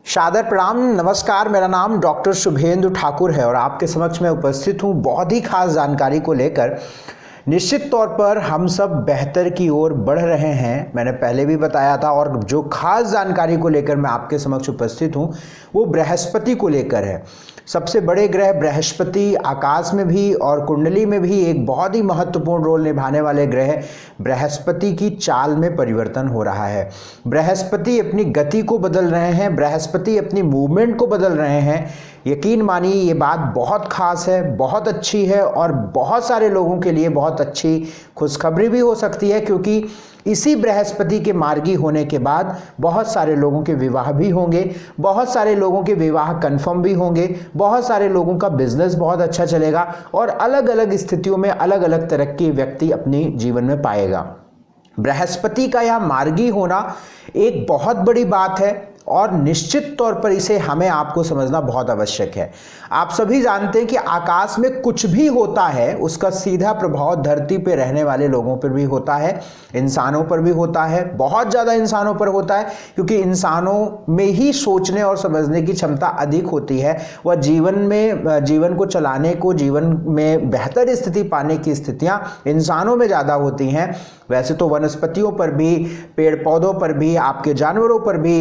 सादर प्रणाम, नमस्कार। मेरा नाम डॉक्टर शुभेंदु ठाकुर है और आपके समक्ष में उपस्थित हूँ बहुत ही खास जानकारी को लेकर। निश्चित तौर पर हम सब बेहतर की ओर बढ़ रहे हैं, मैंने पहले भी बताया था। और जो खास जानकारी को लेकर मैं आपके समक्ष उपस्थित हूँ वो बृहस्पति को लेकर है। सबसे बड़े ग्रह बृहस्पति आकाश में भी और कुंडली में भी एक बहुत ही महत्वपूर्ण रोल निभाने वाले ग्रह बृहस्पति की चाल में परिवर्तन हो रहा है। बृहस्पति अपनी गति को बदल रहे हैं, बृहस्पति अपनी मूवमेंट को बदल रहे हैं। यकीन मानिए ये बात बहुत खास है, बहुत अच्छी है और बहुत सारे लोगों के लिए बहुत अच्छी खुशखबरी भी हो सकती है, क्योंकि इसी बृहस्पति के मार्गी होने के बाद बहुत सारे लोगों के विवाह भी होंगे, बहुत सारे लोगों के विवाह कंफर्म भी होंगे, बहुत सारे लोगों का बिजनेस बहुत अच्छा चलेगा और अलग अलग स्थितियों में अलग अलग तरक्की व्यक्ति अपनी जीवन में पाएगा। बृहस्पति का यह मार्गी होना एक बहुत बड़ी बात है और निश्चित तौर पर इसे हमें आपको समझना बहुत आवश्यक है। आप सभी जानते हैं कि आकाश में कुछ भी होता है उसका सीधा प्रभाव धरती पर रहने वाले लोगों पर भी होता है, इंसानों पर भी होता है, बहुत ज़्यादा इंसानों पर होता है, क्योंकि इंसानों में ही सोचने और समझने की क्षमता अधिक होती है। वह जीवन को चलाने को, जीवन में बेहतर स्थिति पाने की स्थितियाँ इंसानों में ज़्यादा होती हैं। वैसे तो वनस्पतियों पर भी, पेड़ पौधों पर भी, आपके जानवरों पर भी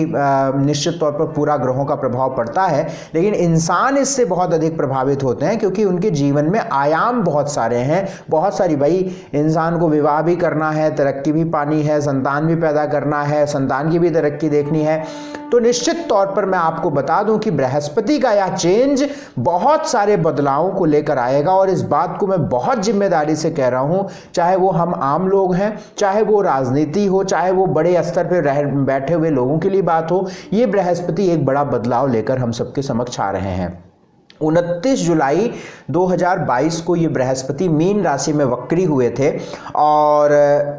निश्चित तौर पर पूरा ग्रहों का प्रभाव पड़ता है, लेकिन इंसान इससे बहुत अधिक प्रभावित होते हैं क्योंकि उनके जीवन में आयाम बहुत सारे हैं, बहुत सारी। भाई इंसान को विवाह भी करना है, तरक्की भी पानी है, संतान भी पैदा करना है, संतान की भी तरक्की देखनी है। तो निश्चित तौर पर मैं आपको बता दूं कि बृहस्पति का यह चेंज बहुत सारे बदलावों को लेकर आएगा और इस बात को मैं बहुत जिम्मेदारी से कह रहा हूं, चाहे वो हम आम लोग हैं, चाहे वो राजनीति हो, चाहे वो बड़े स्तर पर बैठे हुए लोगों के लिए बात हो। ये बृहस्पति एक बड़ा बदलाव लेकर हम सबके समक्ष आ रहे हैं। 29 जुलाई 2022 को ये बृहस्पति मीन राशि में वक्री हुए थे और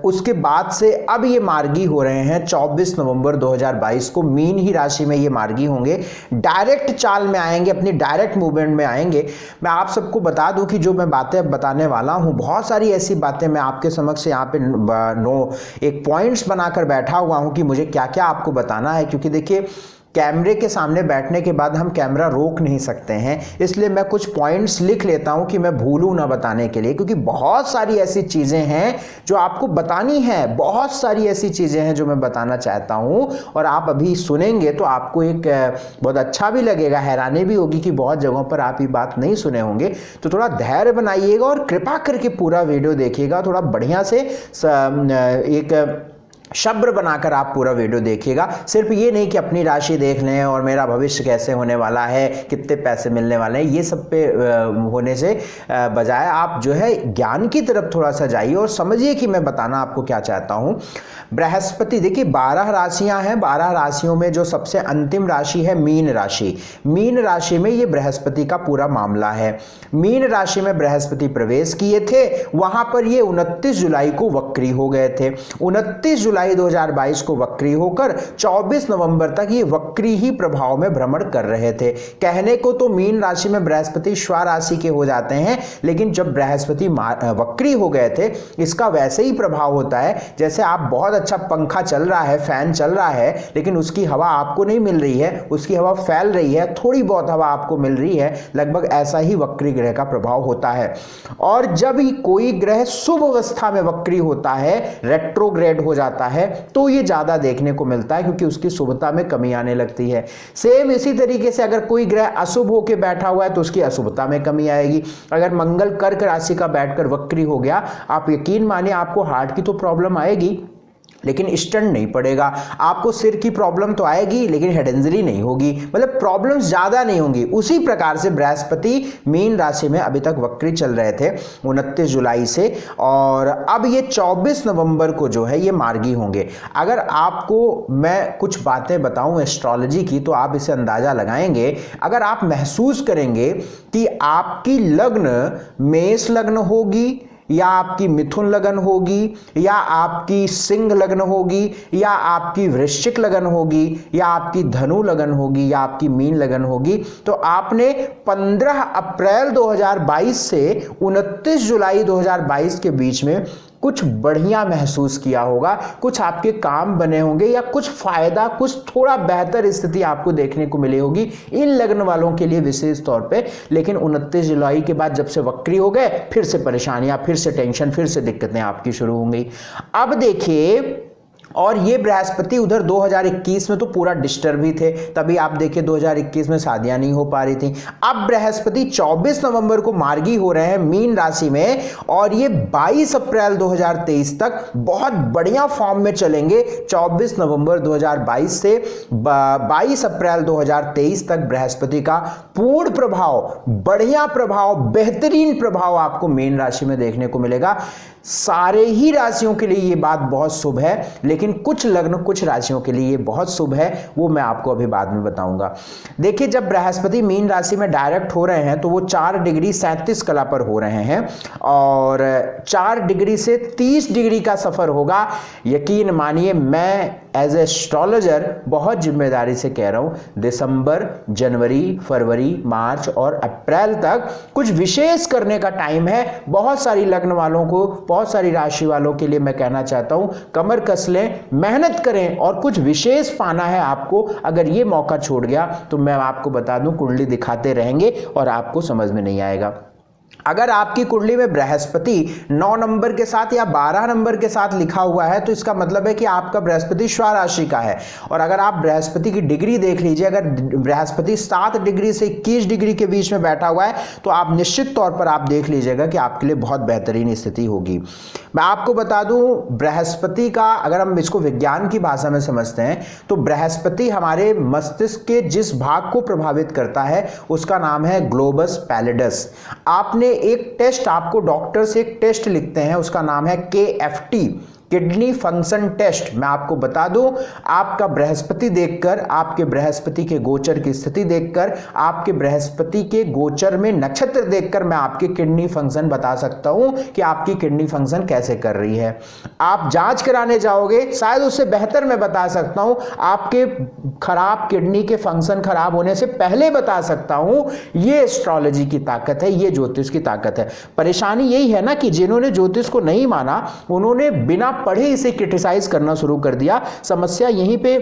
उसके बाद से अब ये मार्गी हो रहे हैं। 24 नवंबर 2022 को मीन ही राशि में ये मार्गी होंगे, डायरेक्ट चाल में आएंगे, अपनी डायरेक्ट मूवमेंट में आएंगे। मैं आप सबको बता दूं कि जो मैं बातें अब बताने वाला हूं, बहुत सारी ऐसी बातें मैं आपके समक्ष यहाँ पे एक पॉइंट्स बनाकर बैठा हुआ हूं कि मुझे क्या क्या आपको बताना है, क्योंकि देखिए कैमरे के सामने बैठने के बाद हम कैमरा रोक नहीं सकते हैं, इसलिए मैं कुछ पॉइंट्स लिख लेता हूं कि मैं भूलूं ना बताने के लिए, क्योंकि बहुत सारी ऐसी चीज़ें हैं जो आपको बतानी है, बहुत सारी ऐसी चीज़ें हैं जो मैं बताना चाहता हूं और आप अभी सुनेंगे तो आपको एक बहुत अच्छा भी लगेगा, हैरानी भी होगी कि बहुत जगहों पर आप ये बात नहीं सुने होंगे। तो थोड़ा धैर्य बनाइएगा और कृपा करके पूरा वीडियो देखिएगा, थोड़ा बढ़िया से एक शब्द बनाकर आप पूरा वीडियो देखिएगा। सिर्फ ये नहीं कि अपनी राशि देख लें और मेरा भविष्य कैसे होने वाला है, कितने पैसे मिलने वाले हैं, ये सब पे होने से बजाय आप जो है ज्ञान की तरफ थोड़ा सा जाइए और समझिए कि मैं बताना आपको क्या चाहता हूँ। बृहस्पति, देखिए 12 राशियां हैं, 12 राशियों में जो सबसे अंतिम राशि है मीन राशि। मीन राशि में ये बृहस्पति का पूरा मामला है। मीन राशि में बृहस्पति प्रवेश किए थे, वहां पर ये 29 जुलाई को वक्री हो गए थे। 29 जुलाई 2022 को वक्री होकर 24 नवंबर तक ये वक्री ही प्रभाव में भ्रमण कर रहे थे। कहने को तो मीन राशि में बृहस्पति स्वराशि के हो जाते हैं, लेकिन जब बृहस्पति वक्री हो गए थे इसका वैसे ही प्रभाव होता है जैसे आप बहुत अच्छा पंखा चल रहा है, फैन चल रहा है, लेकिन उसकी हवा आपको नहीं मिल रही है, उसकी हवा फैल रही है, थोड़ी बहुत हवा आपको मिल रही है। लगभग ऐसा ही वक्री ग्रह का प्रभाव होता है। और जब ही कोई ग्रह शुभ अवस्था में वक्री होता है, रेट्रोग्रेड हो जाता है, तो ये ज्यादा देखने को मिलता है क्योंकि उसकी शुभता में कमी आने लगती है। सेम इसी तरीके से अगर कोई ग्रह अशुभ होकर बैठा हुआ है तो उसकी अशुभता में कमी आएगी। अगर मंगल कर्क राशि का बैठकर वक्री हो गया, आप यकीन मानिए आपको हार्ट की तो प्रॉब्लम आएगी लेकिन स्टंट नहीं पड़ेगा, आपको सिर की प्रॉब्लम तो आएगी लेकिन हेड इंजरी नहीं होगी, मतलब प्रॉब्लम्स ज्यादा नहीं होंगी। उसी प्रकार से बृहस्पति मीन राशि में अभी तक वक्री चल रहे थे 29 जुलाई से और अब ये 24 नवंबर को जो है ये मार्गी होंगे। अगर आपको मैं कुछ बातें बताऊं एस्ट्रोलॉजी की तो आप इसे अंदाजा लगाएंगे। अगर आप महसूस करेंगे कि आपकी लग्न मेष लग्न होगी या आपकी मिथुन लगन होगी या आपकी सिंह लगन होगी या आपकी वृश्चिक लगन होगी या आपकी धनु लगन होगी या आपकी मीन लगन होगी, तो आपने 15 अप्रैल 2022 से 29 जुलाई 2022 के बीच में कुछ बढ़िया महसूस किया होगा, कुछ आपके काम बने होंगे या कुछ फायदा, कुछ थोड़ा बेहतर स्थिति आपको देखने को मिली होगी इन लग्न वालों के लिए विशेष तौर पे। लेकिन 29 जुलाई के बाद जब से वक्री हो गए, फिर से परेशानियां, फिर से टेंशन, फिर से दिक्कतें आपकी शुरू हो गई। अब देखिए, और ये बृहस्पति उधर 2021 में तो पूरा डिस्टर्ब ही थे, तभी आप देखिए 2021 में शादियां नहीं हो पा रही थी। अब बृहस्पति 24 नवंबर को मार्गी हो रहे हैं मीन राशि में, और ये 22 अप्रैल 2023 तक बहुत बढ़िया फॉर्म में चलेंगे। 24 नवंबर 2022 से 22 अप्रैल 2023 तक बृहस्पति का पूर्ण प्रभाव, बढ़िया प्रभाव, बेहतरीन प्रभाव आपको मीन राशि में देखने को मिलेगा। सारे ही राशियों के लिए ये बात बहुत शुभ है, लेकिन कुछ लग्न, कुछ राशियों के लिए ये बहुत शुभ है, वो मैं आपको अभी बाद में बताऊंगा। देखिए, जब बृहस्पति मीन राशि में डायरेक्ट हो रहे हैं तो वो 4 डिग्री 37 कला पर हो रहे हैं, और 4 डिग्री से 30 डिग्री का सफर होगा। यकीन मानिए, मैं एज ए एस्ट्रोलॉजर बहुत जिम्मेदारी से कह रहा हूं, दिसंबर, जनवरी, फरवरी, मार्च और अप्रैल तक कुछ विशेष करने का टाइम है। बहुत सारी लग्न वालों को, बहुत सारी राशि वालों के लिए मैं कहना चाहता हूं, कमर कस लें, मेहनत करें और कुछ विशेष पाना है आपको। अगर ये मौका छूट गया तो मैं आपको बता दूं, कुंडली दिखाते रहेंगे और आपको समझ में नहीं आएगा। अगर आपकी कुंडली में बृहस्पति 9 नंबर के साथ या 12 नंबर के साथ लिखा हुआ है तो इसका मतलब है कि आपका बृहस्पति स्वराशि का है। और अगर आप बृहस्पति की डिग्री देख लीजिए, अगर बृहस्पति 7 डिग्री से 21 डिग्री के बीच में बैठा हुआ है तो आप निश्चित तौर पर आप देख लीजिएगा कि आपके लिए बहुत बेहतरीन स्थिति होगी। मैं आपको बता दूं, बृहस्पति का अगर हम इसको विज्ञान की भाषा में समझते हैं तो बृहस्पति हमारे मस्तिष्क के जिस भाग को प्रभावित करता है उसका नाम है ग्लोबस पैलिडस। आपने एक टेस्ट, आपको डॉक्टर से एक टेस्ट लिखते हैं, उसका नाम है KFT, किडनी फंक्शन टेस्ट। मैं आपको बता दूं, आपका बृहस्पति देखकर, आपके बृहस्पति के गोचर की स्थिति देखकर, आपके बृहस्पति के गोचर में नक्षत्र देखकर मैं आपके किडनी फंक्शन बता सकता हूं कि आपकी किडनी फंक्शन कैसे कर रही है। आप जांच कराने जाओगे, शायद उससे बेहतर मैं बता सकता हूं, आपके खराब किडनी के फंक्शन खराब होने से पहले बता सकता हूं। ये एस्ट्रोलॉजी की ताकत है, ये ज्योतिष की ताकत है। परेशानी यही है ना कि जिन्होंने ज्योतिष को नहीं माना, उन्होंने बिना पढ़े इसे क्रिटिसाइज करना शुरू कर दिया। समस्या यहीं पे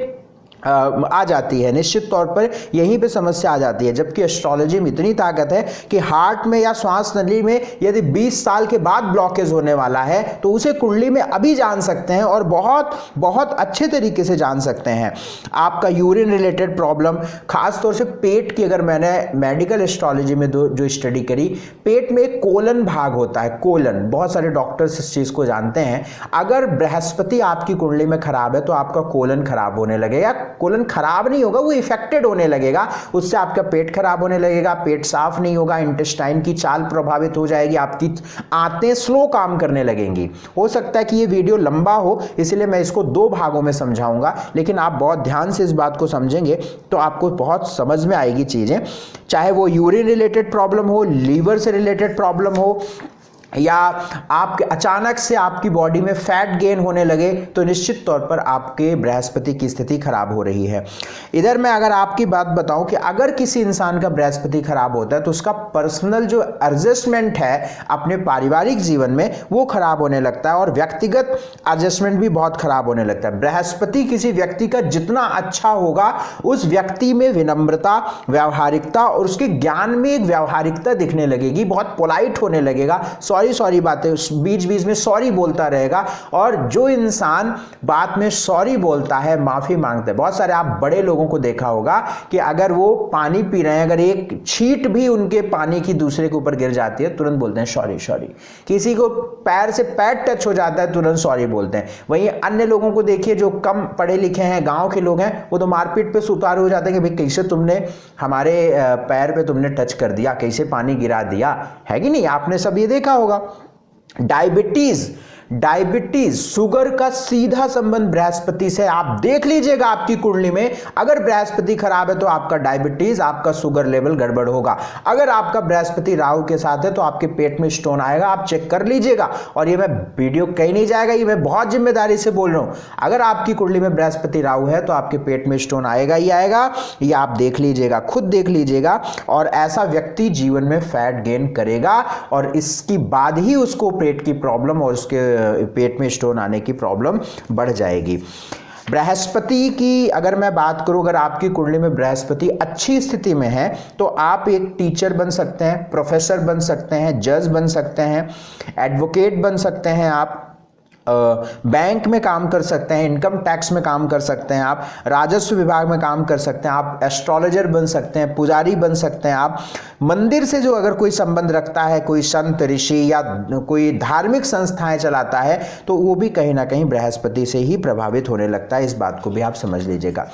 आ जाती है, निश्चित तौर पर यहीं पे समस्या आ जाती है। जबकि एस्ट्रोलॉजी में इतनी ताकत है कि हार्ट में या श्वास नली में यदि 20 साल के बाद ब्लॉकेज होने वाला है तो उसे कुंडली में अभी जान सकते हैं, और बहुत बहुत अच्छे तरीके से जान सकते हैं। आपका यूरिन रिलेटेड प्रॉब्लम, खास तौर से पेट की, अगर मैंने मेडिकल एस्ट्रोलॉजी में जो स्टडी करी, पेट में एक कोलन भाग होता है, कोलन, बहुत सारे डॉक्टर्स इस चीज को जानते हैं। अगर बृहस्पति आपकी कुंडली में खराब है तो आपका कोलन खराब होने लगेगा। कोलन खराब नहीं होगा, वो इफेक्टेड होने लगेगा, उससे आपका पेट खराब होने लगेगा, पेट साफ नहीं होगा, इंटेस्टाइन की चाल प्रभावित हो जाएगी, आपकी आंतें स्लो काम करने लगेंगी। हो सकता है कि ये वीडियो लंबा हो, इसलिए मैं इसको 2 भागों में समझाऊंगा, लेकिन आप बहुत ध्यान से इस बात को समझेंगे तो आपको बहुत समझ में आएगी चीजें। चाहे वो यूरिन रिलेटेड प्रॉब्लम हो, लीवर से रिलेटेड प्रॉब्लम हो, या आपके अचानक से आपकी बॉडी में फैट गेन होने लगे, तो निश्चित तौर पर आपके बृहस्पति की स्थिति खराब हो रही है। इधर मैं अगर आपकी बात बताऊं कि अगर किसी इंसान का बृहस्पति खराब होता है तो उसका पर्सनल जो एडजस्टमेंट है अपने पारिवारिक जीवन में वो खराब होने लगता है, और व्यक्तिगत एडजस्टमेंट भी बहुत खराब होने लगता है। बृहस्पति किसी व्यक्ति का जितना अच्छा होगा, उस व्यक्ति में विनम्रता, व्यावहारिकता और उसके ज्ञान में एक व्यावहारिकता दिखने लगेगी, बहुत पोलाइट होने लगेगा, सॉरी बातें, बीच बीच में सॉरी बोलता रहेगा। और जो इंसान बात में सॉरी बोलता है, माफी मांगता है, बहुत सारे आप बड़े लोगों को देखा होगा कि अगर वो पानी पी रहे हैं, अगर एक छींट भी उनके पानी की दूसरे के ऊपर गिर जाती है, तुरंत बोलते हैं सॉरी सॉरी। किसी को पैर से पैर टच हो जाता है, तुरंत सॉरी बोलते हैं। वहीं अन्य लोगों को देखिए जो कम पढ़े लिखे हैं, गांव के लोग हैं, वो तो मारपीट पे सुतार हो जाते हैं कि भाई कैसे तुमने हमारे पैर पे तुमने टच कर दिया, कैसे पानी गिरा दिया, है कि नहीं? आपने सब ये देखा होगा। डायबिटीज, शुगर का सीधा संबंध बृहस्पति से। आप देख लीजिएगा आपकी कुंडली में अगर बृहस्पति खराब है तो आपका डायबिटीज, आपका शुगर लेवल गड़बड़ होगा। अगर आपका बृहस्पति राहु के साथ है तो आपके पेट में स्टोन आएगा, आप चेक कर लीजिएगा। और ये मैं वीडियो कहीं नहीं जाएगा, ये मैं बहुत जिम्मेदारी से बोल रहा हूं। अगर आपकी कुंडली में बृहस्पति राहु है तो आपके पेट में स्टोन आएगा ही आएगा, ये आप देख लीजिएगा, खुद देख लीजिएगा। और ऐसा व्यक्ति जीवन में फैट गेन करेगा, और इसकी बाद ही उसको पेट की प्रॉब्लम और उसके पेट में स्टोन आने की प्रॉब्लम बढ़ जाएगी। बृहस्पति की अगर मैं बात करूं, अगर आपकी कुंडली में बृहस्पति अच्छी स्थिति में है तो आप एक टीचर बन सकते हैं, प्रोफेसर बन सकते हैं, जज बन सकते हैं, एडवोकेट बन सकते हैं, आप बैंक में काम कर सकते हैं, इनकम टैक्स में काम कर सकते हैं, आप राजस्व विभाग में काम कर सकते हैं, आप एस्ट्रोलॉजर बन सकते हैं, पुजारी बन सकते हैं, आप मंदिर से जो अगर कोई संबंध रखता है, कोई संत ऋषि या कोई धार्मिक संस्थाएं चलाता है तो वो भी कहीं ना कहीं बृहस्पति से ही प्रभावित होने लगता है। इस बात को भी आप समझ लीजिएगा।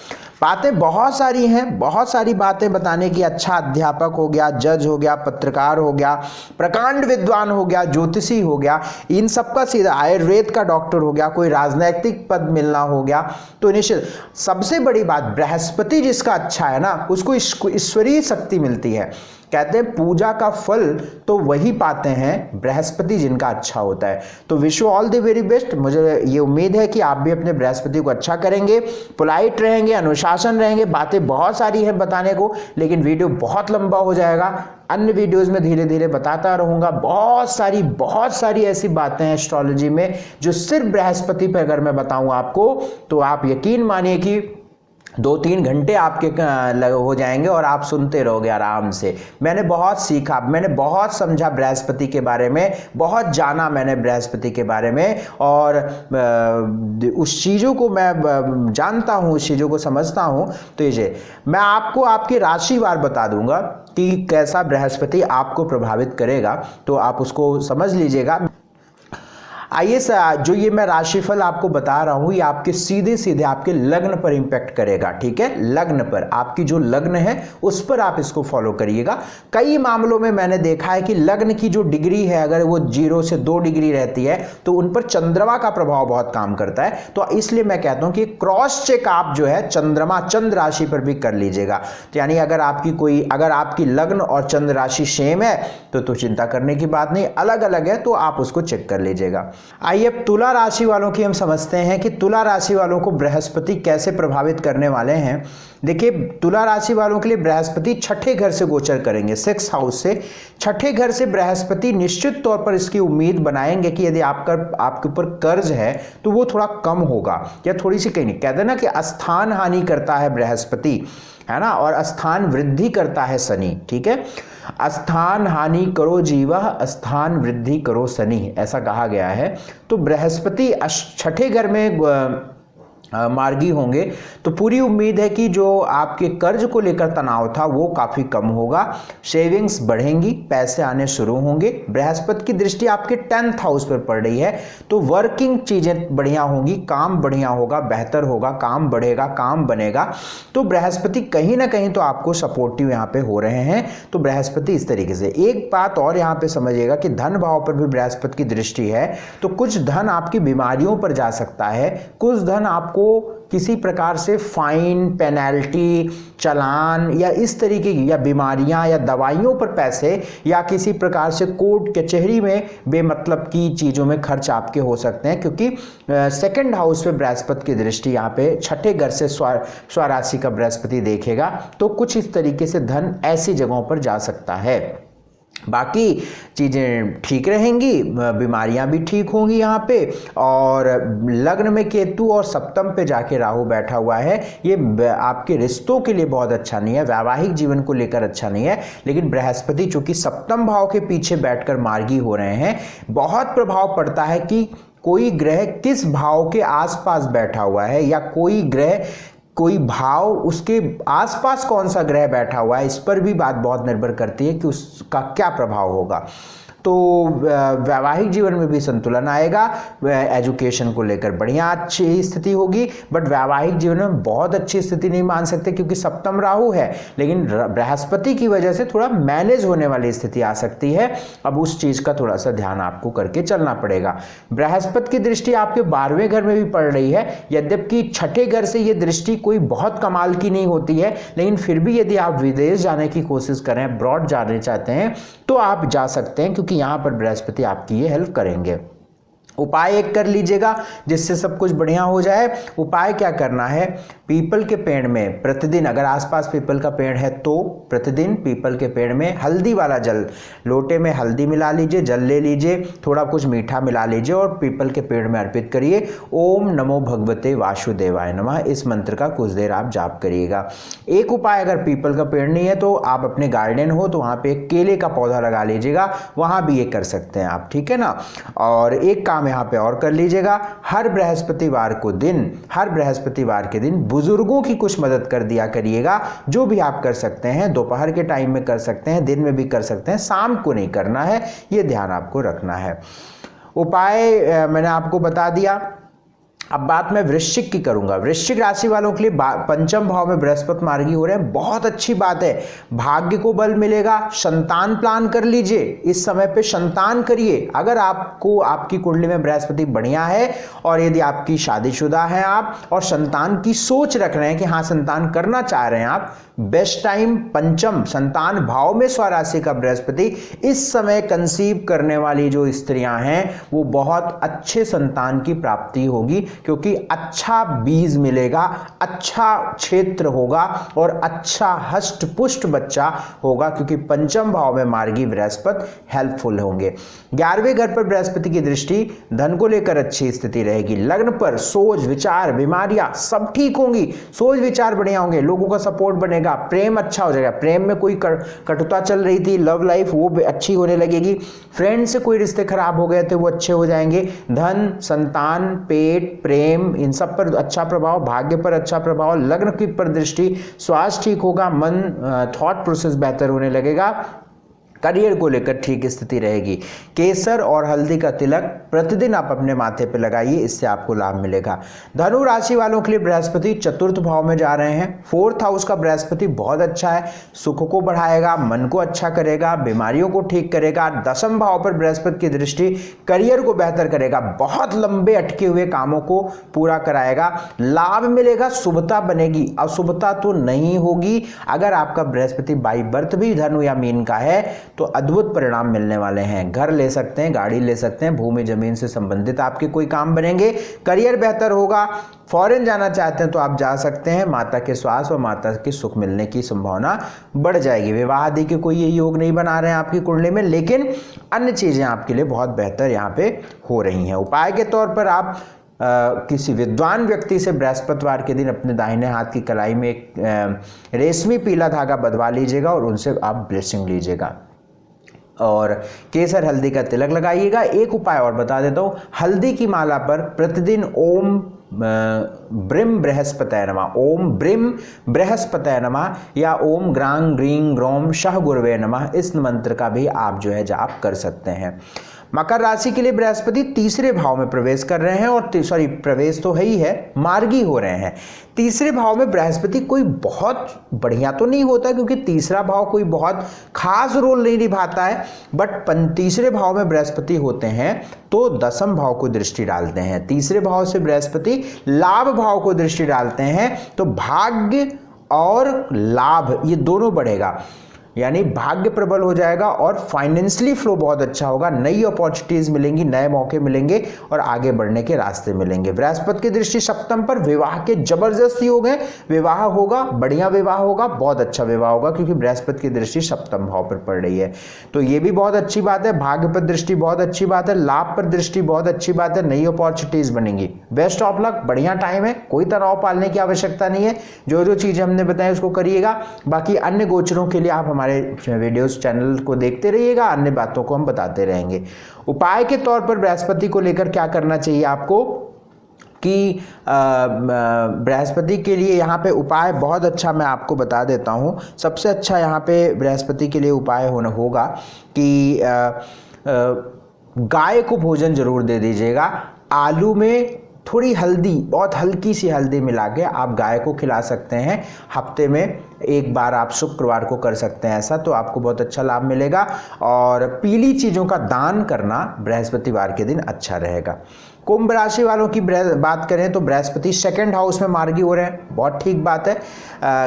बातें बहुत सारी हैं, बहुत सारी बातें बताने की। अच्छा अध्यापक हो गया, जज हो गया, पत्रकार हो गया, प्रकांड विद्वान हो गया, ज्योतिषी हो गया, इन सबका सीधा, आयुर्वेद का डॉक्टर हो गया, कोई राजनैतिक पद मिलना हो गया। तो निश्चित सबसे बड़ी बात, बृहस्पति जिसका अच्छा है ना उसको ईश्वरीय शक्ति मिलती है। कहते हैं पूजा का फल तो वही पाते हैं बृहस्पति जिनका अच्छा होता है। तो wish you all the very best. मुझे ये उम्मीद है कि आप भी अपने बृहस्पति को अच्छा करेंगे, पोलाइट रहेंगे, अनुशासन रहेंगे। बातें बहुत सारी हैं बताने को, लेकिन वीडियो बहुत लंबा हो जाएगा। अन्य वीडियोस में धीरे धीरे बताता रहूंगा। बहुत सारी ऐसी बातें हैं एस्ट्रोलॉजी में जो सिर्फ बृहस्पति पे अगर मैं बताऊं आपको तो आप यकीन मानिए कि 2-3 घंटे आपके हो जाएंगे और आप सुनते रहोगे आराम से। मैंने बहुत सीखा, मैंने बहुत समझा बृहस्पति के बारे में, बहुत जाना मैंने बृहस्पति के बारे में, और उस चीज़ों को मैं जानता हूँ, उस चीज़ों को समझता हूँ। तो ये मैं आपको आपकी राशिवार बता दूंगा कि कैसा बृहस्पति आपको प्रभावित करेगा, तो आप उसको समझ लीजिएगा। आइए जो ये मैं राशिफल आपको बता रहा हूं ये आपके सीधे सीधे आपके लग्न पर इंपैक्ट करेगा। ठीक है, लग्न पर, आपकी जो लग्न है उस पर आप इसको फॉलो करिएगा। कई मामलों में मैंने देखा है कि लग्न की जो डिग्री है अगर वो 0 से 2 डिग्री रहती है तो उन पर चंद्रमा का प्रभाव बहुत काम करता है। तो इसलिए मैं कहता हूं कि क्रॉस चेक आप जो है चंद्रमा, चंद्र राशि पर भी कर लीजिएगा। तो यानी अगर आपकी लग्न और चंद्र राशि सेम है तो चिंता करने की बात नहीं, अलग अलग है तो आप उसको चेक कर लीजिएगा। आइए अब तुला राशि वालों की हम समझते हैं कि तुला राशि वालों को बृहस्पति कैसे प्रभावित करने वाले हैं। देखिए, तुला राशि वालों के लिए बृहस्पति छठे घर से गोचर करेंगे, 6th हाउस से। छठे घर से बृहस्पति निश्चित तौर पर इसकी उम्मीद बनाएंगे कि यदि आपके ऊपर कर्ज है तो वो थोड़ा कम होगा, या थोड़ी सी, कहीं नहीं कहते हैं ना कि स्थान हानि करता है बृहस्पति, है ना, और स्थान वृद्धि करता है शनि। ठीक है, स्थान हानि करो जीवा, स्थान वृद्धि करो शनि, ऐसा कहा गया है। तो बृहस्पति छठे घर में मार्गी होंगे तो पूरी उम्मीद है कि जो आपके कर्ज को लेकर तनाव था वो काफ़ी कम होगा, सेविंग्स बढ़ेंगी, पैसे आने शुरू होंगे। बृहस्पति की दृष्टि आपके 10th हाउस पर पड़ रही है तो वर्किंग चीज़ें बढ़िया होंगी, काम बढ़िया होगा, बेहतर होगा, काम बढ़ेगा, काम बनेगा। तो बृहस्पति कहीं ना कहीं तो आपको सपोर्टिव यहाँ पे हो रहे हैं। तो बृहस्पति इस तरीके से, एक बात और यहाँ पे समझिएगा कि धन भाव पर भी बृहस्पति की दृष्टि है तो कुछ धन आपकी बीमारियों पर जा सकता है, कुछ धन आपको किसी प्रकार से फाइन, पेनल्टी, चालान या इस तरीके की, या बीमारियां या दवाइयों पर पैसे, या किसी प्रकार से कोर्ट कचहरी में बेमतलब की चीज़ों में खर्च आपके हो सकते हैं, क्योंकि 2nd हाउस पे बृहस्पति की दृष्टि यहाँ पे छठे घर से स्वराशि का बृहस्पति देखेगा। तो कुछ इस तरीके से धन ऐसी जगहों पर जा सकता है। बाकी चीज़ें ठीक रहेंगी, बीमारियां भी ठीक होंगी यहाँ पे। और लग्न में केतु और सप्तम पे जाके राहु बैठा हुआ है, ये आपके रिश्तों के लिए बहुत अच्छा नहीं है, वैवाहिक जीवन को लेकर अच्छा नहीं है। लेकिन बृहस्पति चूंकि सप्तम भाव के पीछे बैठकर मार्गी हो रहे हैं, बहुत प्रभाव पड़ता है कि कोई ग्रह किस भाव के आसपास बैठा हुआ है, या कोई भाव उसके आसपास कौन सा ग्रह बैठा हुआ है, इस पर भी बात बहुत निर्भर करती है कि उसका क्या प्रभाव होगा। तो वैवाहिक जीवन में भी संतुलन आएगा, एजुकेशन को लेकर बढ़िया अच्छी स्थिति होगी। बट वैवाहिक जीवन में बहुत अच्छी स्थिति नहीं मान सकते क्योंकि सप्तम राहु है, लेकिन बृहस्पति की वजह से थोड़ा मैनेज होने वाली स्थिति आ सकती है। अब उस चीज़ का थोड़ा सा ध्यान आपको करके चलना पड़ेगा। बृहस्पति की दृष्टि आपके 12वें घर में भी पड़ रही है, यद्यपि छठे घर से ये दृष्टि कोई बहुत कमाल की नहीं होती है, लेकिन फिर भी यदि आप विदेश जाने की कोशिश करें, अब्रॉड जाने चाहते हैं तो आप जा सकते हैं, क्योंकि यहाँ पर बृहस्पति आपकी ये हेल्प करेंगे। उपाय एक कर लीजिएगा जिससे सब कुछ बढ़िया हो जाए। उपाय क्या करना है, पीपल के पेड़ में प्रतिदिन, अगर आसपास पीपल का पेड़ है तो प्रतिदिन पीपल के पेड़ में हल्दी वाला जल, लोटे में हल्दी मिला लीजिए, जल ले लीजिए, थोड़ा कुछ मीठा मिला लीजिए और पीपल के पेड़ में अर्पित करिए। ओम नमो भगवते वासुदेवाय नमः, इस मंत्र का कुछ देर आप जाप करिएगा। एक उपाय, अगर पीपल का पेड़ नहीं है तो आप अपने गार्डन हो तो वहाँ पे एक केले का पौधा लगा लीजिएगा, वहाँ भी ये कर सकते हैं आप, ठीक है ना। और एक काम यहाँ पे और कर लीजिएगा, हर बृहस्पतिवार के दिन बुजुर्गों की कुछ मदद कर दिया करिएगा। जो भी आप कर सकते हैं, दोपहर के टाइम में कर सकते हैं, दिन में भी कर सकते हैं, शाम को नहीं करना है, ये ध्यान आपको रखना है। उपाय मैंने आपको बता दिया। अब बात मैं वृश्चिक की करूंगा। वृश्चिक राशि वालों के लिए पंचम भाव में बृहस्पति मार्गी हो रहे हैं, बहुत अच्छी बात है, भाग्य को बल मिलेगा। संतान प्लान कर लीजिए, इस समय पे संतान करिए। अगर आपको आपकी कुंडली में बृहस्पति बढ़िया है और यदि आपकी शादीशुदा है आप और संतान की सोच रख रहे हैं कि हाँ संतान करना चाह रहे हैं आप, बेस्ट टाइम पंचम संतान भाव में स्वराशि का बृहस्पति, इस समय कंसीव करने वाली जो स्त्रियां हैं वो बहुत अच्छे संतान की प्राप्ति होगी, क्योंकि अच्छा बीज मिलेगा, अच्छा क्षेत्र होगा और अच्छा हष्ट पुष्ट बच्चा होगा, क्योंकि पंचम भाव में मार्गी बृहस्पति हेल्पफुल होंगे। 11वें घर पर बृहस्पति की दृष्टि, धन को लेकर अच्छी स्थिति रहेगी। लग्न पर सोच विचार बीमारियां सब ठीक होंगी, सोच विचार बढ़िया होंगे, लोगों का सपोर्ट बनेगा, प्रेम अच्छा हो जाएगा, प्रेम में कोई कटुता चल रही थी, लव लाइफ वो भी अच्छी होने लगेगी, फ्रेंड से कोई रिश्ते खराब हो गए थे वो अच्छे हो जाएंगे। धन, संतान, पेट, प्रेम, इन सब पर अच्छा प्रभाव, भाग्य पर अच्छा प्रभाव, लग्न की पर दृष्टि, स्वास्थ्य ठीक होगा, मन थॉट प्रोसेस बेहतर होने लगेगा, करियर को लेकर ठीक स्थिति रहेगी। केसर और हल्दी का तिलक प्रतिदिन आप अपने माथे पे लगाइए, इससे आपको लाभ मिलेगा। धनु राशि वालों के लिए बृहस्पति चतुर्थ भाव में जा रहे हैं। 4th हाउस का बृहस्पति बहुत अच्छा है, सुख को बढ़ाएगा, मन को अच्छा करेगा, बीमारियों को ठीक करेगा। 10वें भाव पर बृहस्पति की दृष्टि करियर को बेहतर करेगा, बहुत लंबे अटके हुए कामों को पूरा कराएगा, लाभ मिलेगा, शुभता बनेगी, अशुभता तो नहीं होगी। अगर आपका बृहस्पति बाई बर्थ भी धनु या मीन का है तो अद्भुत परिणाम मिलने वाले हैं। घर ले सकते हैं, गाड़ी ले सकते हैं, भूमि जमीन से संबंधित आपके कोई काम बनेंगे, करियर बेहतर होगा। फॉरेन जाना चाहते हैं तो आप जा सकते हैं, माता के स्वास्थ्य और माता के सुख मिलने की संभावना बढ़ जाएगी। विवाह आदि के कोई ये योग नहीं बना रहे हैं आपकी कुंडली में, लेकिन अन्य चीजें आपके लिए बहुत बेहतर यहाँ पे हो रही हैं। उपाय के तौर पर आप किसी विद्वान व्यक्ति से बृहस्पतिवार के दिन अपने दाहिने हाथ की कलाई में एक रेशमी पीला धागा बंधवा लीजिएगा और उनसे आप ब्लेसिंग लीजिएगा और केसर हल्दी का तिलक लगाइएगा। एक उपाय और बता देता हूँ, हल्दी की माला पर प्रतिदिन ओम ब्रिम बृहस्पतये नमः, ओम ब्रिम बृहस्पतये नमः या ओम ग्रांग ग्रीं ग्रोम शह गुरवे नमः, इस मंत्र का भी आप जो है जाप कर सकते हैं। मकर राशि के लिए बृहस्पति 3रे भाव में प्रवेश कर रहे हैं और प्रवेश तो है ही है, मार्गी हो रहे हैं। 3रे भाव में बृहस्पति कोई बहुत बढ़िया तो नहीं होता, क्योंकि 3रा भाव कोई बहुत खास रोल नहीं निभाता है, बट 3रे भाव में बृहस्पति होते हैं तो 10वें भाव को दृष्टि डालते हैं। 3रे भाव से बृहस्पति लाभ भाव को दृष्टि डालते हैं तो भाग्य और लाभ ये दोनों बढ़ेगा, यानी भाग्य प्रबल हो जाएगा और फाइनेंशियली फ्लो बहुत अच्छा होगा, नई अपॉर्चुनिटीज मिलेंगी, नए मौके मिलेंगे और आगे बढ़ने के रास्ते मिलेंगे। बृहस्पति की दृष्टि सप्तम पर, विवाह के जबरदस्त योग है, विवाह होगा, बढ़िया विवाह होगा, बहुत अच्छा विवाह होगा, क्योंकि बृहस्पति की दृष्टि सप्तम भाव पर पड़ रही है, तो ये भी बहुत अच्छी बात है। भाग्य पर दृष्टि बहुत अच्छी बात है, लाभ पर दृष्टि बहुत अच्छी बात है, नई अपॉर्चुनिटीज बनेंगी। बेस्ट ऑफ लक, बढ़िया टाइम है, कोई तनाव पालने की आवश्यकता नहीं है, जो जो चीजें हमने बताई उसको करिएगा। बाकी अन्य गोचरों के लिए आप हमारे वीडियोस चैनल को देखते रहिएगा, अन्य बातों को हम बताते रहेंगे। उपाय के तौर पर बृहस्पति को लेकर क्या करना चाहिए आपको कि बृहस्पति के लिए यहाँ पे उपाय बहुत अच्छा मैं आपको बता देता हूँ। सबसे अच्छा यहाँ पे बृहस्पति के लिए उपाय होगा कि गाय को भोजन जरूर दे दीजिएगा। आलू में थोड़ी हल्दी, बहुत हल्की सी हल्दी मिला के आप गाय को खिला सकते हैं। हफ्ते में एक बार आप शुक्रवार को कर सकते हैं ऐसा, तो आपको बहुत अच्छा लाभ मिलेगा। और पीली चीज़ों का दान करना बृहस्पतिवार के दिन अच्छा रहेगा। कुंभ राशि वालों की बात करें तो बृहस्पति सेकंड हाउस में मार्गी हो रहे हैं, बहुत ठीक बात है।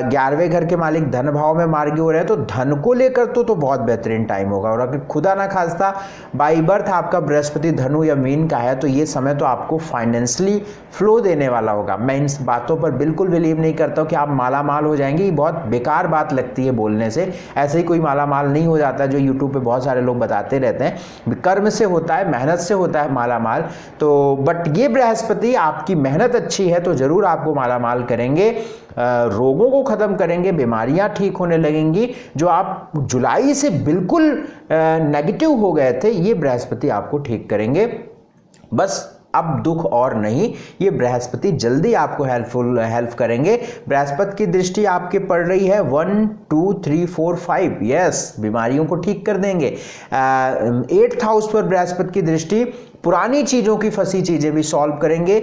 11वें घर के मालिक धन भाव में मार्गी हो रहे हैं, तो धन को लेकर तो बहुत बेहतरीन टाइम होगा। और अगर खुदा ना खास्ता बाई बर्थ आपका बृहस्पति धनु या मीन का है तो ये समय तो आपको फाइनेंशियली फ्लो देने वाला होगा। मैं इन बातों पर बिल्कुल बिलीव नहीं करता हूँ कि आप माला माल हो जाएंगे, ये बहुत बेकार बात लगती है बोलने से। ऐसे ही कोई माला माल नहीं हो जाता जो यूट्यूब पे बहुत सारे लोग बताते रहते हैं। कर्म से होता है, मेहनत से होता है माला माल। तो बट ये बृहस्पति आपकी मेहनत अच्छी है तो जरूर आपको माला माल करेंगे, रोगों को खत्म करेंगे, बीमारियां ठीक होने लगेंगी। जो आप जुलाई से बिल्कुल नेगेटिव हो गए थे, ये बृहस्पति आपको ठीक करेंगे। बस अब दुख और नहीं, ये बृहस्पति जल्दी आपको हेल्प करेंगे। बृहस्पति की दृष्टि आपके पड़ रही है 1 2 3 4 5, यस, बीमारियों को ठीक कर देंगे। 8th हाउस पर बृहस्पति की दृष्टि पुरानी चीज़ों की फंसी चीज़ें भी सॉल्व करेंगे।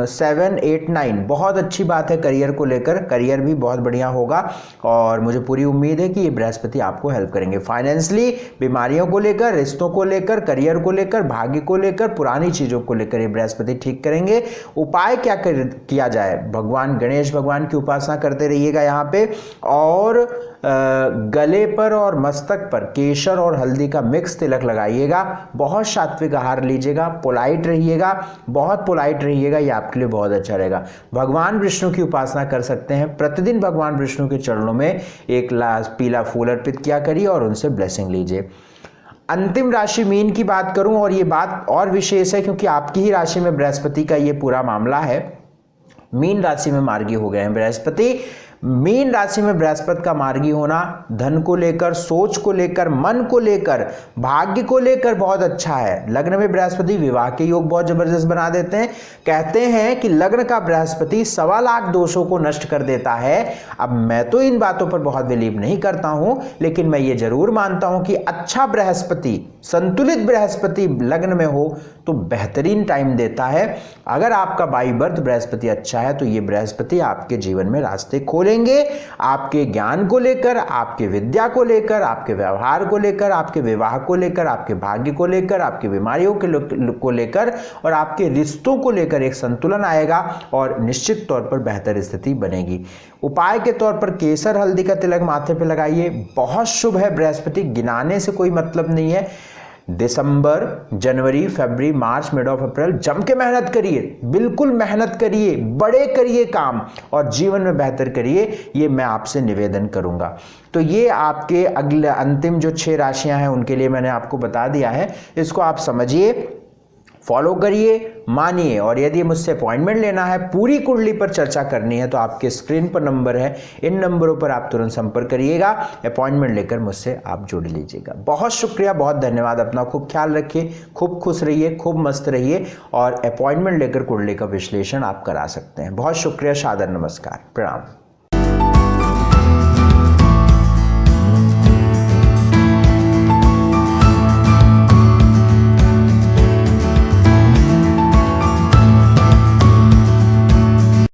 7 8 9 बहुत अच्छी बात है। करियर को लेकर करियर भी बहुत बढ़िया होगा और मुझे पूरी उम्मीद है कि ये बृहस्पति आपको हेल्प करेंगे फाइनेंशियली, बीमारियों को लेकर, रिश्तों को लेकर, करियर को लेकर, भाग्य को लेकर, पुरानी चीज़ों को लेकर ये बृहस्पति ठीक करेंगे। उपाय क्या किया जाए? भगवान गणेश भगवान की उपासना करते रहिएगा यहाँ पे, और गले पर और मस्तक पर केसर और हल्दी का मिक्स तिलक लगाइएगा। बहुत सात्विक आहार लीजिएगा, पोलाइट रहिएगा, बहुत पोलाइट रहिएगा, ये आपके लिए बहुत अच्छा रहेगा। भगवान विष्णु की उपासना कर सकते हैं। प्रतिदिन भगवान विष्णु के चरणों में एक पीला फूल अर्पित किया करिए और उनसे ब्लेसिंग लीजिए। अंतिम राशि मीन की बात करूं, और ये बात और विशेष है क्योंकि आपकी ही राशि में बृहस्पति का ये पूरा मामला है। मीन राशि में मार्गी हो गए हैं बृहस्पति। मीन राशि में बृहस्पति का मार्गी होना धन को लेकर, सोच को लेकर, मन को लेकर, भाग्य को लेकर बहुत अच्छा है। लग्न में बृहस्पति विवाह के योग बहुत जबरदस्त बना देते हैं। कहते हैं कि लग्न का बृहस्पति 1.25 लाख दोषों को नष्ट कर देता है। अब मैं तो इन बातों पर बहुत बिलीव नहीं करता हूं, लेकिन मैं ये जरूर मानता हूं कि अच्छा बृहस्पति, संतुलित बृहस्पति लग्न में हो तो बेहतरीन टाइम देता है। अगर आपका बाई बर्थ बृहस्पति अच्छा है तो ये बृहस्पति आपके जीवन में रास्ते खोलेंगे, आपके ज्ञान को लेकर, आपके विद्या को लेकर, आपके व्यवहार को लेकर, आपके विवाह को लेकर, आपके भाग्य को लेकर, आपकी बीमारियों को लेकर और आपके रिश्तों को लेकर एक संतुलन आएगा और निश्चित तौर पर बेहतर स्थिति बनेगी। उपाय के तौर पर केसर हल्दी का तिलक माथे पे लगाइए, बहुत शुभ है। बृहस्पति गिनाने से कोई मतलब नहीं है। दिसंबर, जनवरी, फरवरी, मार्च, मिड ऑफ अप्रैल जम के मेहनत करिए, बिल्कुल मेहनत करिए, बड़े करिए काम और जीवन में बेहतर करिए, ये मैं आपसे निवेदन करूंगा। तो ये आपके अगले अंतिम जो 6 राशियां हैं उनके लिए मैंने आपको बता दिया है। इसको आप समझिए, फॉलो करिए, मानिए। और यदि मुझसे अपॉइंटमेंट लेना है, पूरी कुंडली पर चर्चा करनी है, तो आपके स्क्रीन पर नंबर है, इन नंबरों पर आप तुरंत संपर्क करिएगा। अपॉइंटमेंट लेकर मुझसे आप जुड़ लीजिएगा। बहुत शुक्रिया, बहुत धन्यवाद। अपना खूब ख्याल रखिए, खूब खुश रहिए, खूब मस्त रहिए और अपॉइंटमेंट लेकर कुंडली का विश्लेषण आप करा सकते हैं। बहुत शुक्रिया, सादर नमस्कार, प्रणाम।